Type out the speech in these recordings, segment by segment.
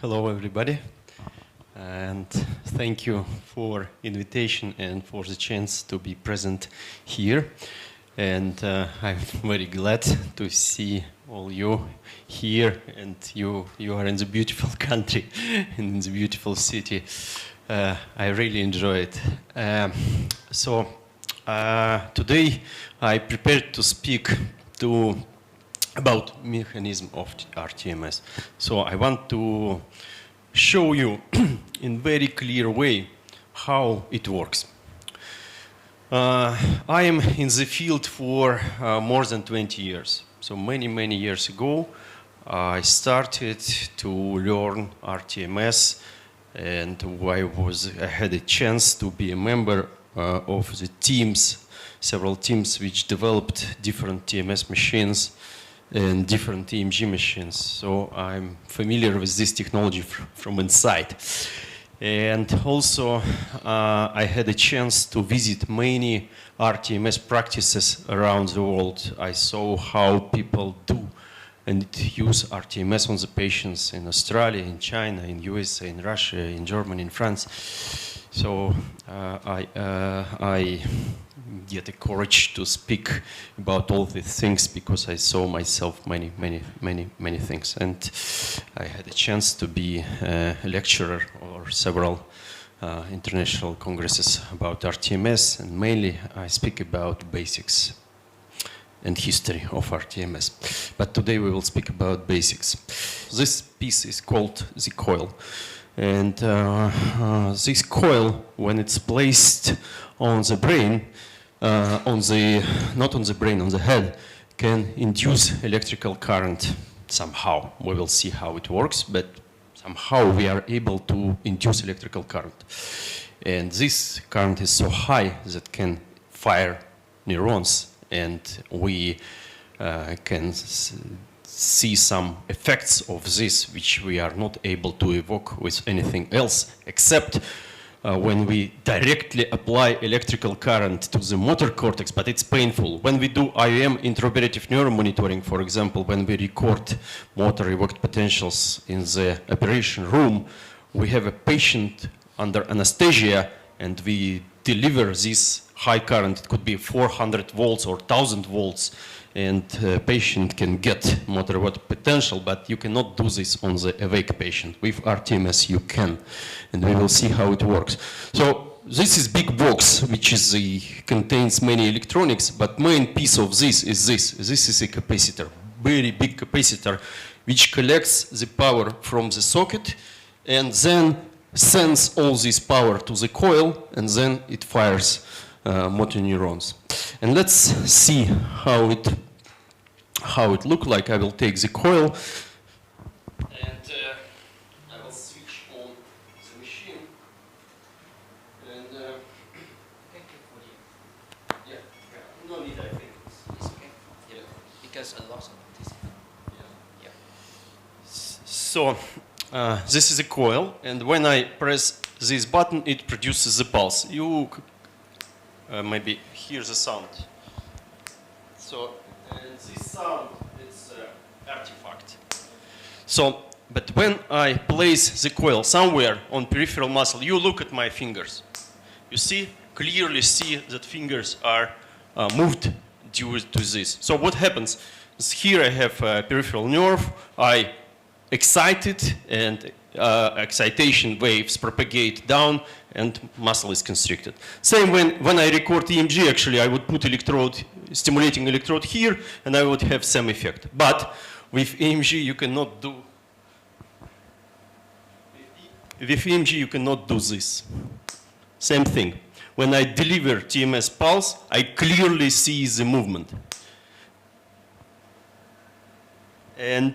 Hello, everybody, and thank you for invitation and for the chance to be present here. And I'm very glad to see all you here, and you are in the beautiful country, in the beautiful city. I really enjoy it. Today I prepared to speak about mechanism of rTMS. So I want to show you in very clear way how it works. I am in the field for more than 20 years. So many years ago, I started to learn rTMS, and I had a chance to be a member of the teams, several teams which developed different TMS machines and different EMG machines. So I'm familiar with this technology from inside. And also I had a chance to visit many rTMS practices around the world. I saw how people do and use rTMS on the patients in Australia, in China, in USA, in Russia, in Germany, in France. So I get the courage to speak about all these things because I saw myself many things, and I had a chance to be a lecturer or several international congresses about rTMS, and mainly I speak about basics and history of rTMS. But today we will speak about basics. This piece is called the coil. And this coil, when it's placed on the brain, not on the brain, on the head, can induce electrical current somehow. We will see how it works, but somehow we are able to induce electrical current. And this current is so high that can fire neurons, and we can see some effects of this which we are not able to evoke with anything else, except when we directly apply electrical current to the motor cortex, but it's painful. When we do IOM, intraoperative neuromonitoring, for example, when we record motor evoked potentials in the operation room, we have a patient under anesthesia and we deliver this high current. It could be 400 volts or 1000 volts, and patient can get motor evoked potential, but you cannot do this on the awake patient. With rTMS you can, and we will see how it works. So this is big box which is contains many electronics, but main piece of this is this. This is a capacitor, very big capacitor, which collects the power from the socket and then sends all this power to the coil, and then it fires motor neurons. And let's see how it look like. I will take the coil and I will switch on the machine. And yeah, no need, I think. It's okay. Yeah, because a lot of this. Yeah. So this is a coil, and when I press this button, it produces the pulse. You maybe hear the sound. So, and this sound is artifact. So, but when I place the coil somewhere on peripheral muscle, you look at my fingers. You clearly see that fingers are moved due to this. So what happens is here I have a peripheral nerve. I excite it, and excitation waves propagate down and muscle is constricted. Same when I record EMG, actually I would put stimulating electrode here and I would have same effect. But with EMG you cannot do this. Same thing. When I deliver TMS pulse, I clearly see the movement. And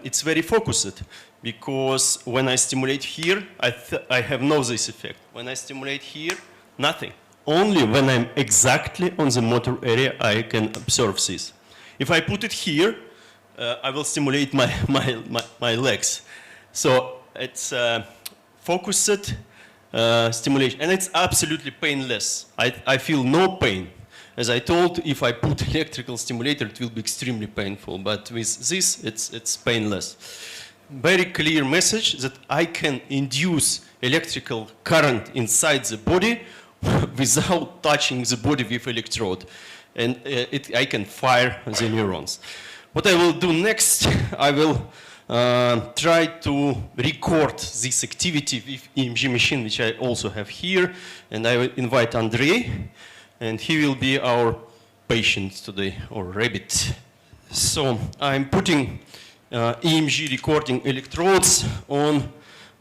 it's very focused, because when I stimulate here, I have no this effect. When I stimulate here, nothing. Only when I'm exactly on the motor area, I can observe this. If I put it here, I will stimulate my legs. So it's focused stimulation, and it's absolutely painless. I feel no pain. As I told, if I put electrical stimulator, it will be extremely painful. But with this, it's painless. very clear message that I can induce electrical current inside the body without touching the body with electrode. And I can fire the neurons. What I will do next, I will try to record this activity with EMG machine, which I also have here. And I will invite Andrei, and he will be our patient today, or rabbit. So I'm putting EMG recording electrodes on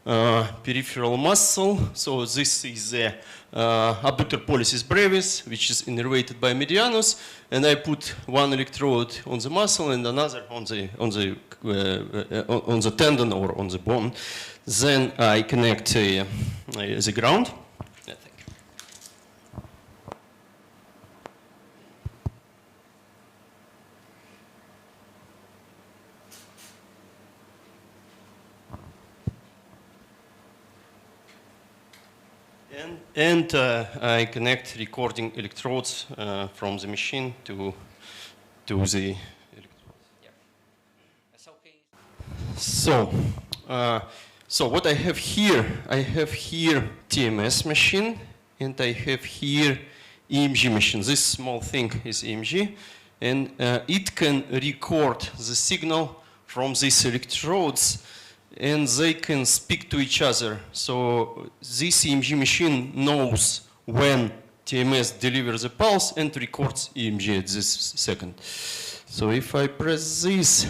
peripheral muscle. So this is the abductor pollicis brevis, which is innervated by medianus, and I put one electrode on the muscle and another on the tendon or on the bone. Then I connect the ground. And I connect recording electrodes from the machine to the electrodes. Yeah. That's okay. So what I have here TMS machine, and I have here EMG machine. This small thing is EMG, and it can record the signal from these electrodes, and they can speak to each other. So this EMG machine knows when TMS delivers a pulse and records EMG at this second. So if I press this,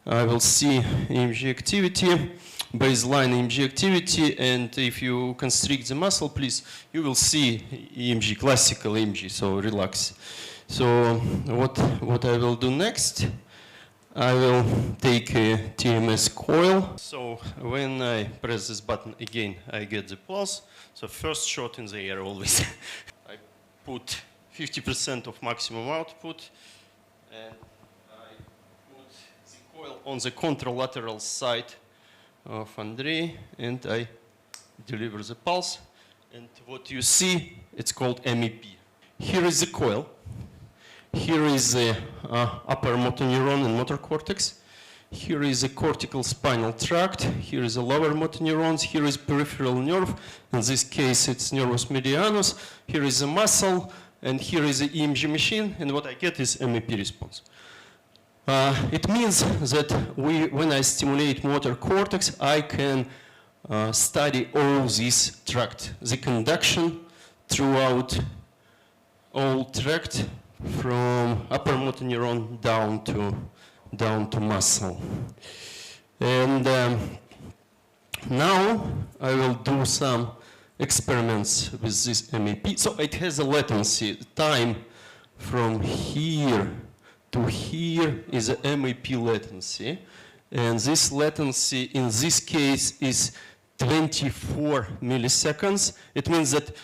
I will see EMG activity, baseline EMG activity, and if you constrict the muscle, please, you will see EMG, classical EMG, so relax. So what I will do next, I will take a TMS coil. So when I press this button again, I get the pulse. So first shot in the air always. I put 50% of maximum output, and I put the coil on the contralateral side of Andrei, and I deliver the pulse. And what you see, it's called MEP. Here is the coil. Here is the upper motor neuron and motor cortex. Here is the cortical spinal tract. Here is the lower motor neurons. Here is peripheral nerve. In this case, it's nervus medianus. Here is the muscle, and here is the EMG machine. And what I get is MEP response. It means that when I stimulate motor cortex, I can study all this tract, the conduction throughout all tract, from upper motor neuron down to muscle. And now I will do some experiments with this MEP. So it has a latency. Time from here to here is a MEP latency. And this latency in this case is 24 milliseconds. It means that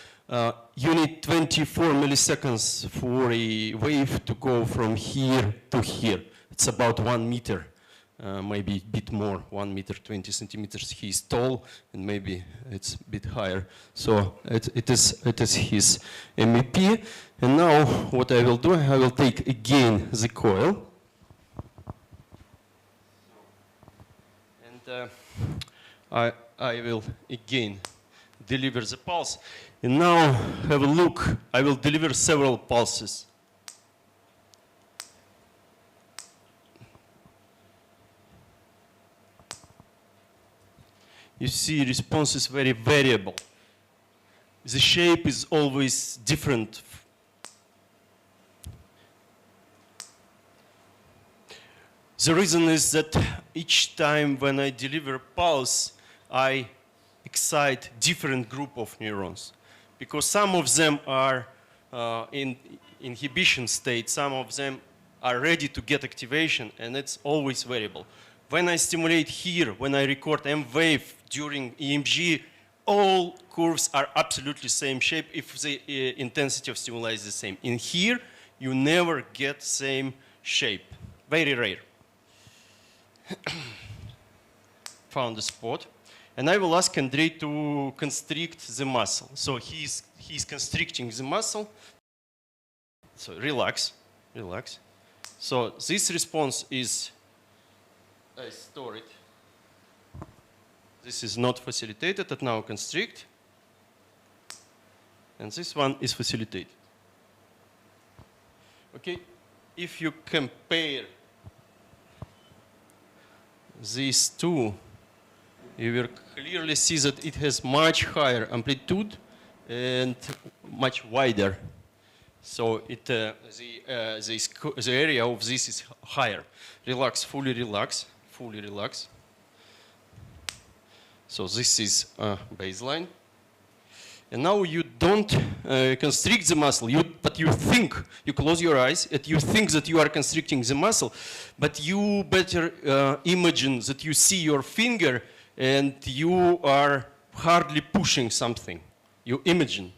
you need 24 milliseconds for a wave to go from here to here. It's about 1 meter, maybe a bit more, 1 meter, 20 centimeters. He's tall, and maybe it's a bit higher. So it is his MEP. And now what I will do, I will take again the coil. And I will again deliver the pulse. And now have a look. I will deliver several pulses. You see, response is very variable. The shape is always different. The reason is that each time when I deliver pulse, I excite different group of neurons. Because some of them are in inhibition state, some of them are ready to get activation, and it's always variable. When I stimulate here, when I record M wave during EMG, all curves are absolutely same shape if the intensity of stimuli is the same. In here, you never get same shape. Very rare. Found a spot. And I will ask Andrei to constrict the muscle. So he's constricting the muscle. So relax, relax. So this response is, I store it This is not facilitated, and now constrict. And this one is facilitated. Okay, if you compare these two, you will clearly see that it has much higher amplitude and much wider. So it, the area of this is higher. Relax, fully relax, fully relax. So this is baseline. And now you don't constrict the muscle, but you think, you close your eyes, and you think that you are constricting the muscle, but you better imagine that you see your finger and you are hardly pushing something. You imagine.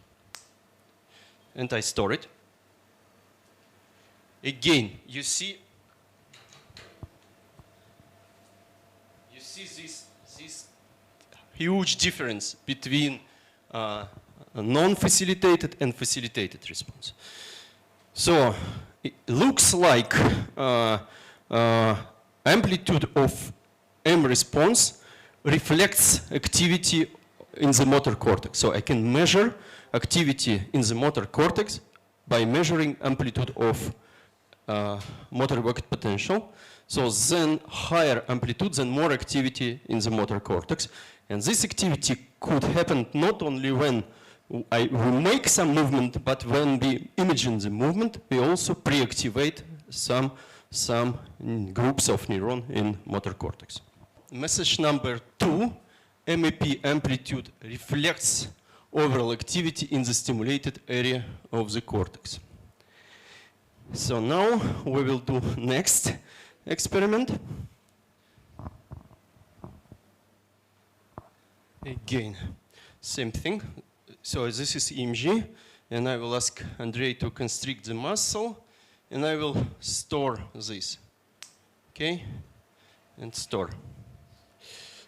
And I store it. Again, you see this huge difference between non-facilitated and facilitated response. So it looks like amplitude of M response reflects activity in the motor cortex. So I can measure activity in the motor cortex by measuring amplitude of motor evoked potential. So then higher amplitude, then more activity in the motor cortex. And this activity could happen not only when we make some movement, but when we imagine the movement, we also pre-activate some groups of neurons in motor cortex. Message number 2, MAP amplitude reflects overall activity in the stimulated area of the cortex. So now we will do next experiment. Again, same thing. So this is EMG, and I will ask Andrei to constrict the muscle, and I will store this. Okay? And store.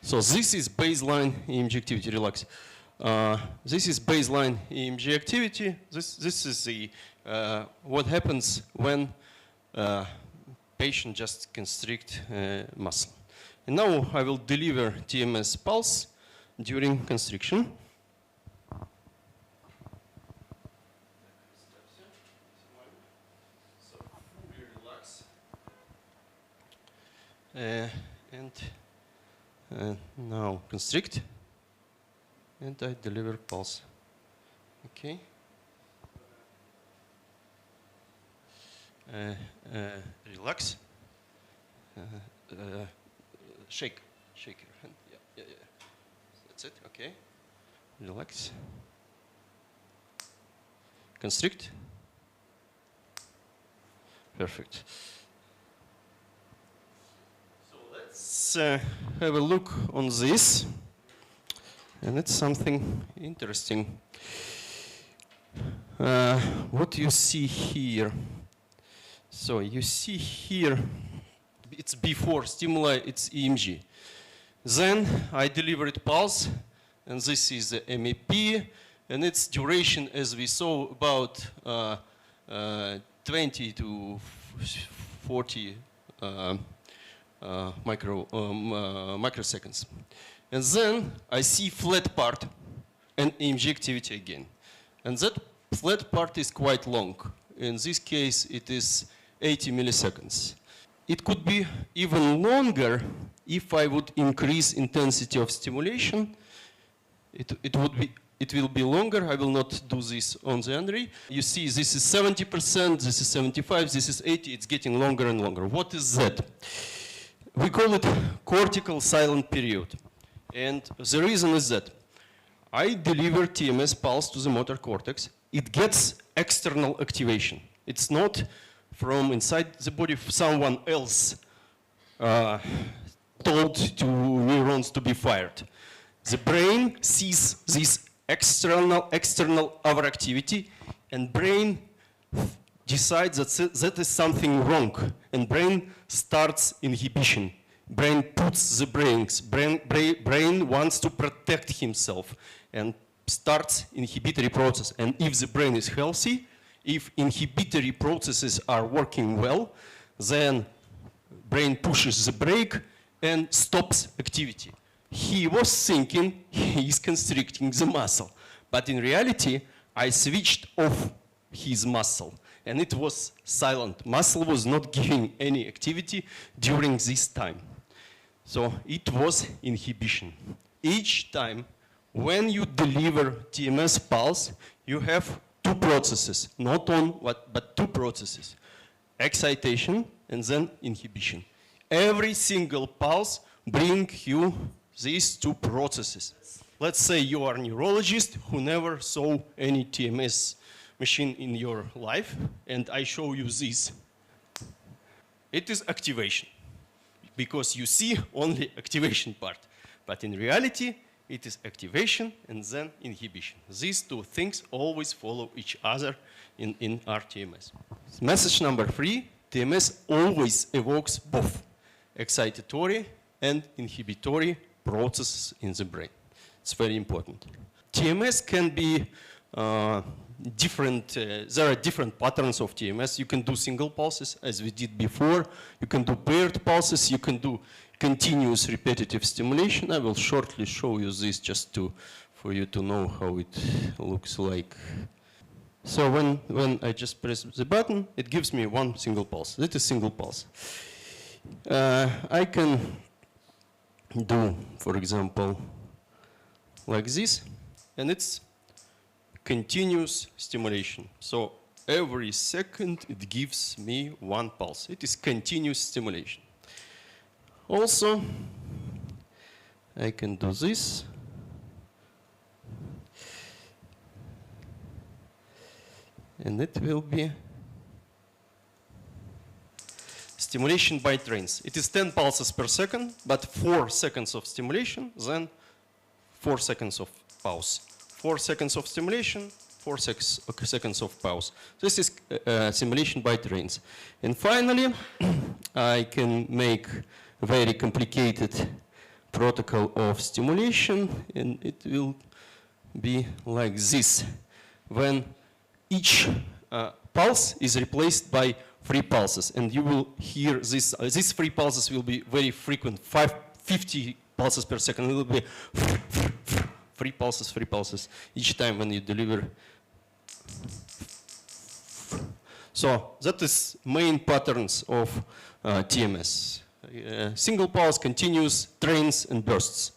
So this is baseline EMG activity, relax. This is baseline EMG activity. This is the what happens when patient just constrict muscle. And now I will deliver TMS pulse during constriction. So fully relax. And now constrict. And I deliver pulse. Okay. Relax. Shake your hand. Yeah. That's it. Okay. Relax. Constrict. Perfect. So let's have a look on this. And it's something interesting. What you see here. So you see here, it's before stimuli, it's EMG. Then I delivered pulse, and this is the MAP, and its duration, as we saw, about 20 to 40 microseconds. And then I see flat part and EMG activity again. And that flat part is quite long. In this case, it is 80 milliseconds. It could be even longer if I would increase intensity of stimulation. It will be longer. I will not do this on the Andrei. You see, this is 70%, this is 75%, this is 80%. It's getting longer and longer. What is that? We call it cortical silent period. And the reason is that I deliver TMS pulse to the motor cortex. It gets external activation. It's not from inside the body. Someone else told to neurons to be fired. The brain sees this external overactivity, and brain decides that is something wrong, and brain starts inhibition. Brain puts the brakes. Brain wants to protect himself and starts inhibitory process. And if the brain is healthy, if inhibitory processes are working well, then brain pushes the brake and stops activity. he was thinking he is constricting the muscle. But in reality, I switched off his muscle. And it was silent. Muscle was not giving any activity during this time. So it was inhibition. Each time when you deliver TMS pulse, you have two processes, not one, but two processes. Excitation and then inhibition. Every single pulse brings you these two processes. Let's say you are a neurologist who never saw any TMS machine in your life, and I show you this. It is activation, because you see only activation part. But in reality, it is activation and then inhibition. These two things always follow each other in rTMS. Message number 3, TMS always evokes both excitatory and inhibitory processes in the brain. It's very important. TMS can be different, there are different patterns of TMS. You can do single pulses, as we did before. You can do paired pulses. You can do continuous repetitive stimulation. I will shortly show you this just for you to know how it looks like. So when I just press the button, it gives me one single pulse. That is single pulse. I can do, for example, like this, and it's continuous stimulation. So every second it gives me one pulse. It is continuous stimulation. Also, I can do this. And it will be stimulation by trains. It is 10 pulses per second, but 4 seconds of stimulation, then 4 seconds of pause. 4 seconds of stimulation, 4 seconds of pause. This is stimulation by trains. And finally, I can make a very complicated protocol of stimulation, and it will be like this. When each pulse is replaced by 3 pulses, and you will hear this. These 3 pulses will be very frequent, 50 pulses per second. It will be 3 pulses each time when you deliver. So that is main patterns of TMS. Single pulse, continuous, trains, and bursts.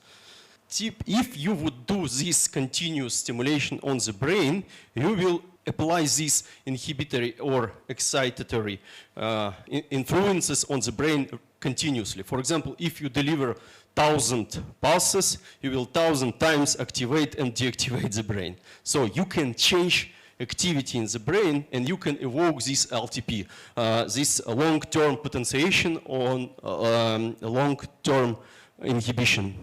If you would do this continuous stimulation on the brain, you will apply these inhibitory or excitatory influences on the brain continuously. For example, if you deliver 1,000 pulses, you will 1,000 times activate and deactivate the brain. So you can change activity in the brain, and you can evoke this LTP, this long-term potentiation on long-term inhibition.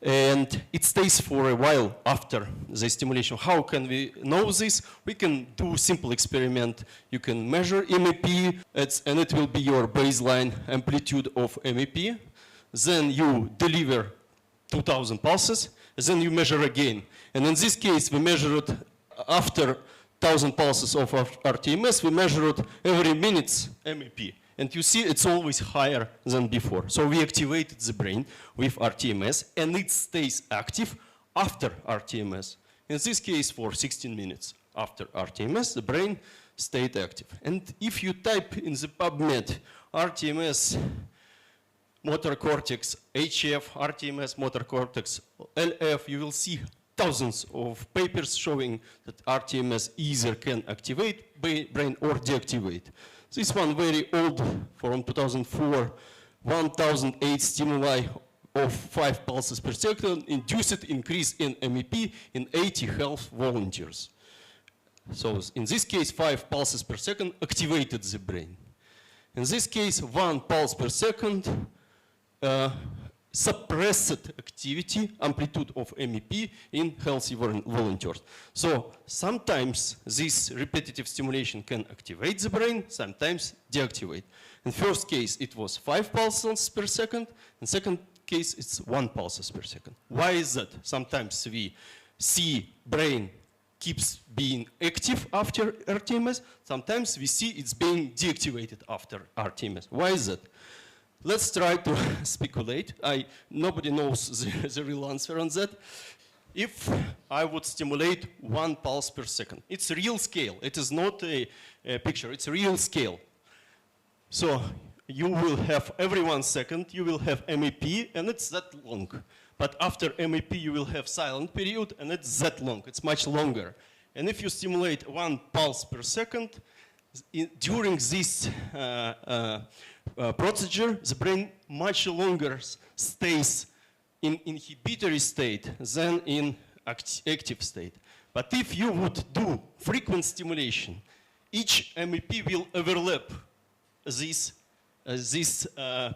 And it stays for a while after the stimulation. How can we know this? We can do a simple experiment. You can measure MEP, and it will be your baseline amplitude of MEP. Then you deliver 2,000 pulses, then you measure again. And in this case, we measured after 1,000 pulses of rTMS, we measured every minute MEP. And you see it's always higher than before. So we activated the brain with rTMS, and it stays active after rTMS. In this case, for 16 minutes after rTMS, the brain stayed active. And if you type in the PubMed rTMS motor cortex HF, rTMS motor cortex LF, you will see thousands of papers showing that rTMS either can activate brain or deactivate. This one very old, from 2004, 1,008 stimuli of 5 pulses per second induced increase in MEP in 80 health volunteers. So in this case, 5 pulses per second activated the brain. In this case, 1 pulse per second suppressed activity, amplitude of MEP in healthy volunteers. So sometimes this repetitive stimulation can activate the brain, sometimes deactivate. In first case, it was 5 pulses per second. In second case, it's 1 pulses per second. Why is that? Sometimes we see brain keeps being active after rTMS. Sometimes we see it's being deactivated after rTMS. Why is that? let's try to speculate. Nobody knows the real answer on that. If I would stimulate 1 pulse per second, it's a real scale. It is not a picture, it's a real scale. So you will have every 1 second, you will have MEP, and it's that long. But after MEP, you will have silent period, and it's that long. It's much longer. And if you stimulate 1 pulse per second, during this procedure, the brain much longer stays in inhibitory state than in active state. But if you would do frequent stimulation, each MEP will overlap this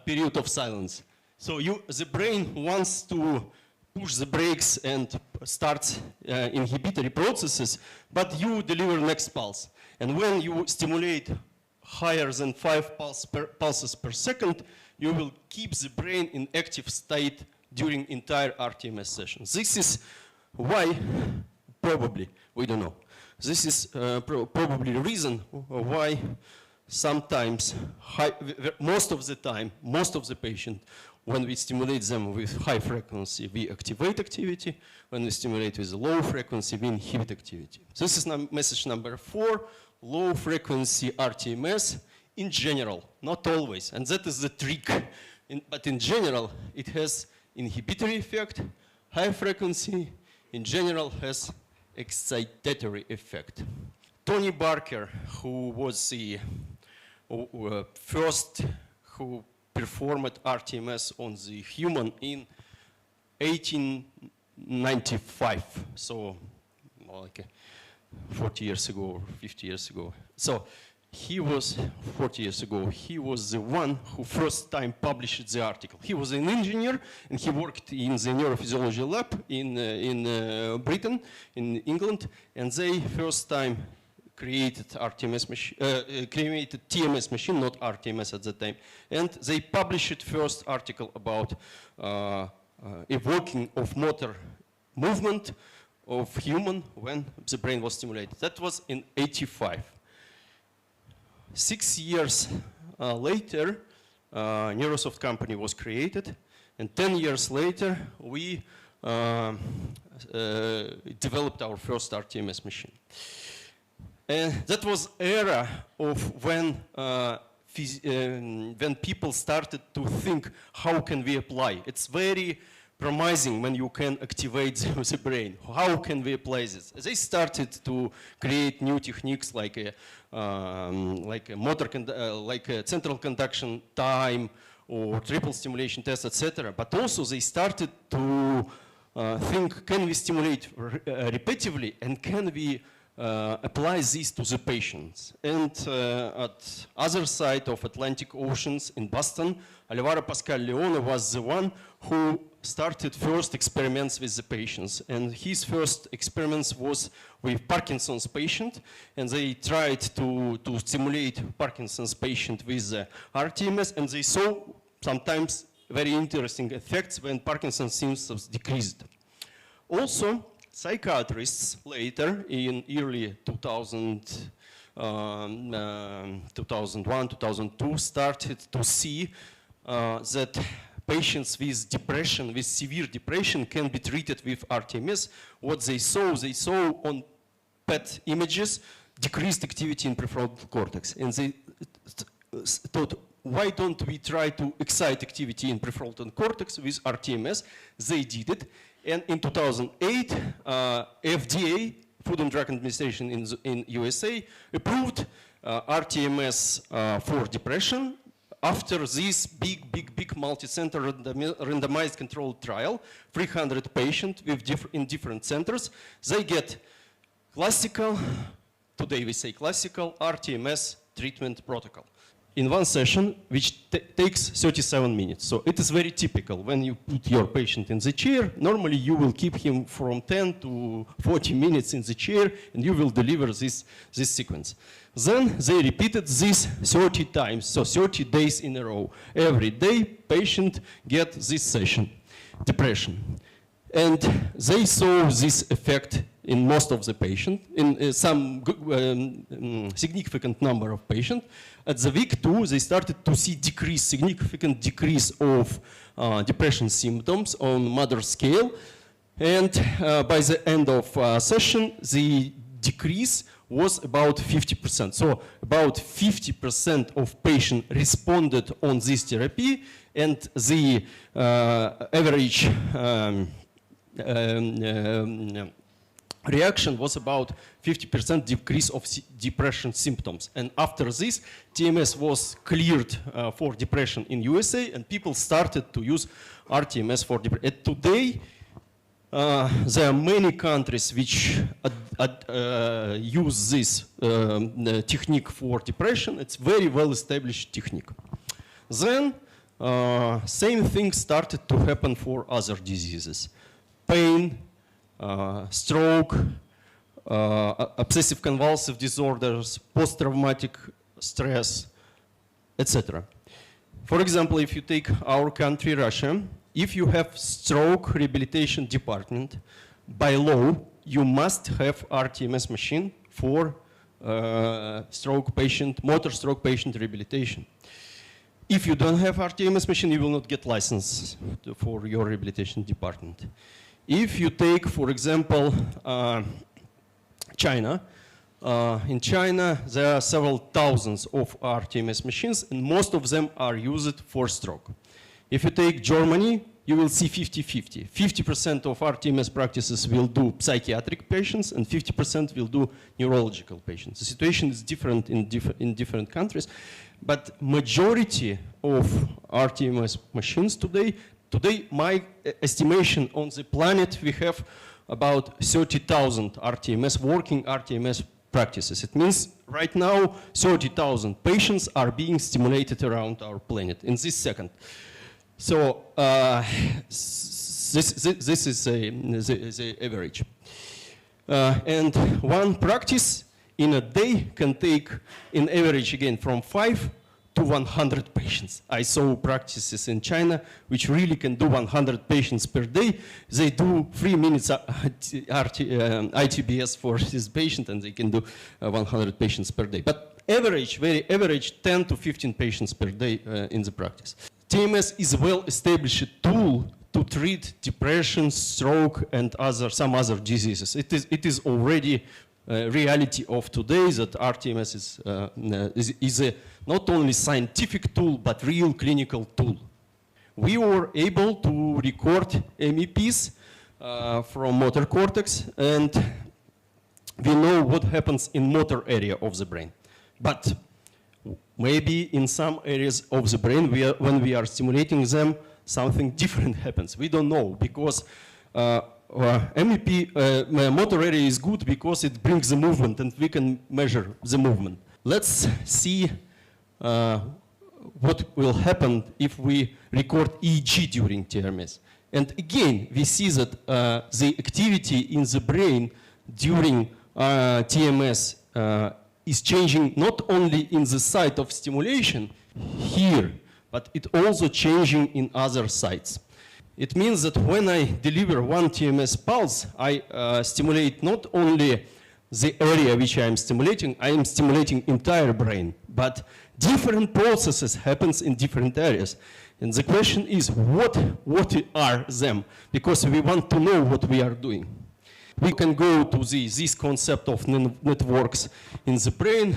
period of silence. So the brain wants to push the brakes and start inhibitory processes, but you deliver next pulse. And when you stimulate higher than 5 pulses per second, you will keep the brain in active state during entire rTMS session. This is why, probably, we don't know. This is probably the reason why sometimes, most of the time, most of the patient, when we stimulate them with high frequency, we activate activity. When we stimulate with low frequency, we inhibit activity. This is message number 4, low frequency rTMS in general, not always. And that is the trick. But in general, it has inhibitory effect. High frequency, in general, has excitatory effect. Tony Barker, who was the first who performed rTMS on the human in 1895, so like 40 years ago or 50 years ago. So he was, 40 years ago, he was the one who first time published the article. He was an engineer and he worked in the neurophysiology lab in Britain, in England, and they first time created rTMS machine, created TMS machine, not rTMS at that time. And they published first article about evoking of motor movement of human when the brain was stimulated. That was in 85. 6 years later, Neurosoft company was created, and 10 years later, we developed our first rTMS machine. And that was era of when people started to think, how can we apply? It's very promising when you can activate the brain. How can we apply this? They started to create new techniques like a central conduction time or triple stimulation test, etc. But also they started to think, can we stimulate repetitively and can we apply this to the patients? And at other side of Atlantic Oceans in Boston, Alvaro Pascal Leone was the one who started first experiments with the patients. And his first experiments was with Parkinson's patient. And they tried to stimulate Parkinson's patient with rTMS. And they saw sometimes very interesting effects when Parkinson's symptoms decreased. Also, psychiatrists later in early 2001, 2002 started to see that patients with depression, with severe depression, can be treated with rTMS. What they saw on PET images decreased activity in prefrontal cortex. And they thought, why don't we try to excite activity in prefrontal cortex with rTMS? They did it. And in 2008, FDA, Food and Drug Administration in USA, approved rTMS for depression after this big multi-center randomized controlled trial, 300 patients in different centers. They get classical, today we say classical, rTMS treatment protocol in one session, which takes 37 minutes. So it is very typical. When you put your patient in the chair, normally you will keep him from 10 to 40 minutes in the chair, and you will deliver this sequence. Then they repeated this 30 times, so 30 days in a row. Every day, patient gets this session, depression. And they saw this effect in most of the patient, in some significant number of patients. At the week 2, they started to see significant decrease of depression symptoms on moderate scale. And by the end of session, the decrease was about 50%. So about 50% of patients responded on this therapy, and the average reaction was about 50% decrease of depression symptoms. And after this, TMS was cleared for depression in USA, and people started to use rTMS for depression. Today, there are many countries which use this technique for depression. It's very well-established technique. Then, same thing started to happen for other diseases. Pain, stroke, obsessive convulsive disorders, post-traumatic stress, etc. For example, if you take our country, Russia, if you have stroke rehabilitation department, by law, you must have rTMS machine for motor stroke patient rehabilitation. If you don't have rTMS machine, you will not get license for your rehabilitation department. If you take, for example, China, in China, there are several thousands of rTMS machines, and most of them are used for stroke. If you take Germany, you will see 50-50. 50% of rTMS practices will do psychiatric patients, and 50% will do neurological patients. The situation is different in different countries, but majority of rTMS machines today, my estimation on the planet, we have about 30,000 rTMS, working rTMS practices. It means right now 30,000 patients are being stimulated around our planet in this second. So this is the average. And one practice in a day can take, in average, again, from 5 to 100 patients. I saw practices in China which really can do 100 patients per day. They do 3 minutes ITBS for this patient, and they can do 100 patients per day. But average, very average, 10 to 15 patients per day in the practice. TMS is a well-established tool to treat depression, stroke, and some other diseases. It is already reality of today that rTMS is a not only scientific tool, but real clinical tool. We were able to record MEPs from motor cortex, and we know what happens in motor area of the brain. But maybe in some areas of the brain, when we are stimulating them, something different happens. We don't know, because MEP, motor area is good because it brings the movement, and we can measure the movement. Let's see what will happen if we record EEG during TMS. And again, we see that the activity in the brain during TMS is changing not only in the site of stimulation here, but it also changing in other sites. It means that when I deliver one TMS pulse, I stimulate not only the area which I am stimulating entire brain, but different processes happens in different areas. And the question is, what are them? Because we want to know what we are doing. We can go to this concept of networks in the brain,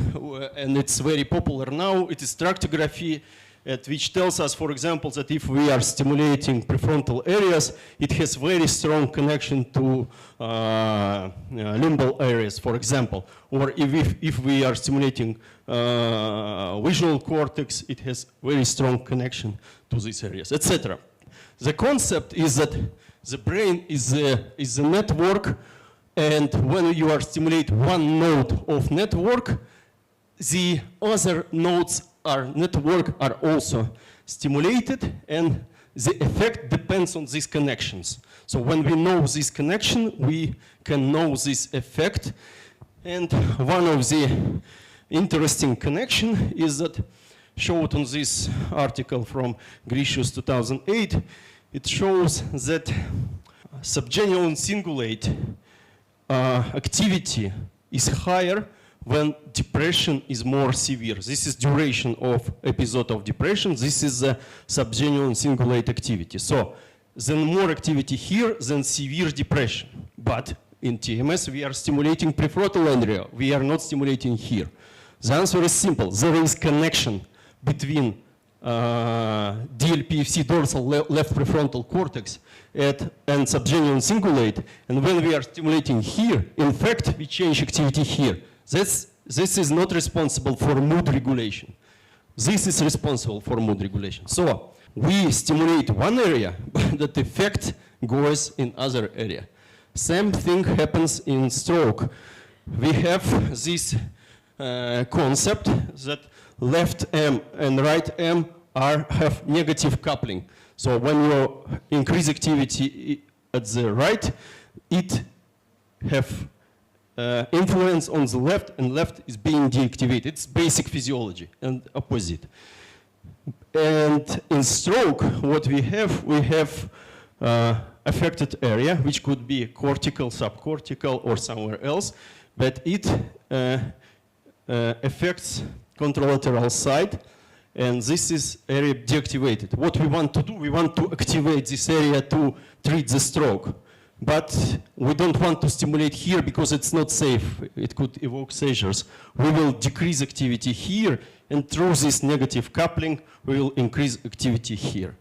and it's very popular now. It is tractography, which tells us, for example, that if we are stimulating prefrontal areas, it has very strong connection to limbal areas, for example. Or if we are stimulating visual cortex, it has very strong connection to these areas, etc. The concept is that the brain is a network, and when you are stimulating one node of network, the other nodes network are also stimulated, and the effect depends on these connections. So when we know this connection, we can know this effect. And one of the interesting connection is that showed on this article from Gricius 2008. It shows that subgenuine cingulate activity is higher when depression is more severe. This is duration of episode of depression. This is a subgenuine cingulate activity. So then more activity here than severe depression. But in TMS, we are stimulating prefrontal area. We are not stimulating here. The answer is simple. There is connection between DLPFC, dorsal left prefrontal cortex, and subgenuine cingulate. And when we are stimulating here, in fact, we change activity here. This is not responsible for mood regulation. This is responsible for mood regulation. So we stimulate one area, but that effect goes in other area. Same thing happens in stroke. We have this concept that left M and right M have negative coupling. So when you increase activity at the right, it have influence on the left, and left is being deactivated. It's basic physiology and opposite. And in stroke, what we have affected area, which could be cortical, subcortical, or somewhere else, but it affects contralateral side, and this is area deactivated. What we want to do, we want to activate this area to treat the stroke. But we don't want to stimulate here because it's not safe. It could evoke seizures. We will decrease activity here, and through this negative coupling, we will increase activity here.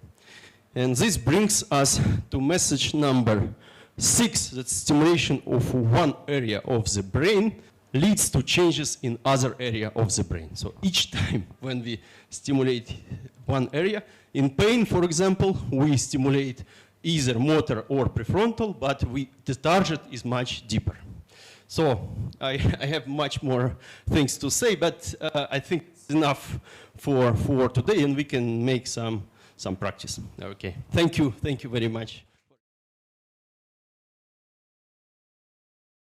And this brings us to message number 6, that stimulation of one area of the brain leads to changes in other area of the brain. So each time when we stimulate one area, in pain, for example, we stimulate either motor or prefrontal, but the target is much deeper. So I have much more things to say, but I think it's enough for today, and we can make some practice. Okay, thank you very much.